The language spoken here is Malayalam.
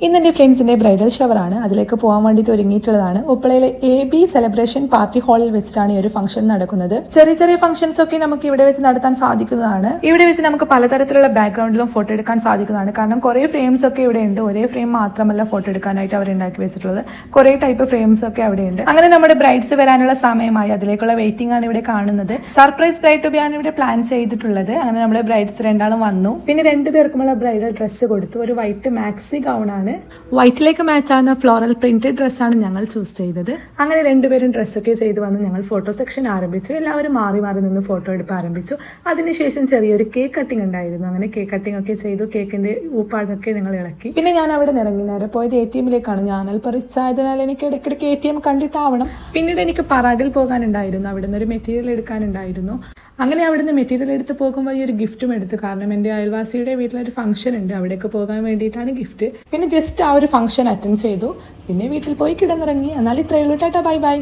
ഇന്ന് എൻ്റെ ഫ്രണ്ട്സിന്റെ ബ്രൈഡൽ ഷവർ ആണ്. അതിലേക്ക് പോകാൻ വേണ്ടിയിട്ട് ഒരുങ്ങിയിട്ടുള്ളതാണ്. ഉപ്പളയിലെ AB സെലിബ്രേഷൻ പാർട്ടി ഹാളിൽ വെച്ചിട്ടാണ് ഈ ഒരു ഫംഗ്ഷൻ നടക്കുന്നത്. ചെറിയ ചെറിയ ഫംഗ്ഷൻസ് ഒക്കെ നമുക്ക് ഇവിടെ വെച്ച് നടത്താൻ സാധിക്കുന്നതാണ്. ഇവിടെ വെച്ച് നമുക്ക് പലതരത്തിലുള്ള ബാക്ക്ഗ്രൗണ്ടിലും ഫോട്ടോ എടുക്കാൻ സാധിക്കുന്നതാണ്. കാരണം കുറെ ഫ്രെയിംസ് ഒക്കെ ഇവിടെ ഉണ്ട്. ഒരേ ഫ്രെയിം മാത്രമല്ല ഫോട്ടോ എടുക്കാനായിട്ട് അവർ ഉണ്ടാക്കി വെച്ചിട്ടുള്ളത്. കുറെ ടൈപ്പ് ഫ്രെയിംസ് ഒക്കെ അവിടെ ഉണ്ട്. അങ്ങനെ നമ്മുടെ ബ്രൈഡ്സ് വരാനുള്ള സമയമായി. അതിലേക്കുള്ള വെയിറ്റിംഗ് ആണ് ഇവിടെ കാണുന്നത്. സർപ്രൈസ് ബ്രൈഡ് ടു ബി ആണ് ഇവിടെ പ്ലാൻ ചെയ്തിട്ടുള്ളത്. അങ്ങനെ നമ്മുടെ ബ്രൈഡ്സ് രണ്ടാളും വന്നു. പിന്നെ രണ്ടുപേർക്കുമുള്ള ബ്രൈഡൽ ഡ്രസ്സ് കൊടുത്തു. ഒരു വൈറ്റ് മാക്സി ഗൗൺ ആണ്. വൈറ്റിലേക്ക് മാച്ച് ആവുന്ന ഫ്ലോറൽ പ്രിന്റഡ് ഡ്രസ്സാണ് ഞങ്ങൾ ചൂസ് ചെയ്തത്. അങ്ങനെ രണ്ടുപേരും ഡ്രസ്സൊക്കെ ചെയ്ത് വന്ന് ഞങ്ങൾ ഫോട്ടോ സെക്ഷൻ ആരംഭിച്ചു. എല്ലാവരും മാറി മാറി നിന്ന് ഫോട്ടോ എടുപ്പ് ആരംഭിച്ചു. അതിനുശേഷം ചെറിയൊരു കേക്ക് കട്ടിംഗ് ഉണ്ടായിരുന്നു. അങ്ങനെ കേക്ക് കട്ടിംഗ് ഒക്കെ ചെയ്തു. കേക്കിന്റെ ഊപ്പാടൊക്കെ ഞങ്ങൾ ഇളക്കി. പിന്നെ ഞാൻ അവിടെ ഇറങ്ങി നേരെ പോയത് ATMിലേക്കാണ്. ഞാൻ അല്പം റിച്ച് ആയതിനാൽ എനിക്ക് ഇടയ്ക്കിടയ്ക്ക് ATM കണ്ടിട്ടാവണം. പിന്നീട് എനിക്ക് പറാഡിൽ പോകാനുണ്ടായിരുന്നു. അവിടെ നിന്ന് ഒരു മെറ്റീരിയൽ എടുക്കാനുണ്ടായിരുന്നു. അങ്ങനെ അവിടുന്ന് മെറ്റീരിയൽ എടുത്ത് പോകുമ്പോൾ ഈ ഒരു ഗിഫ്റ്റും എടുത്തു. കാരണം എൻ്റെ അയൽവാസിയുടെ വീട്ടിലൊരു ഫംഗ്ഷൻ ഉണ്ട്. അവിടേക്ക് പോകാൻ വേണ്ടിയിട്ടാണ് ഗിഫ്റ്റ്. പിന്നെ ജസ്റ്റ് ആ ഒരു ഫംഗ്ഷൻ അറ്റൻഡ് ചെയ്തു. പിന്നെ വീട്ടിൽ പോയി കിടന്നിറങ്ങി. എന്നാൽ ഇത്രയേ ഉള്ളൂ. Tata bye bye.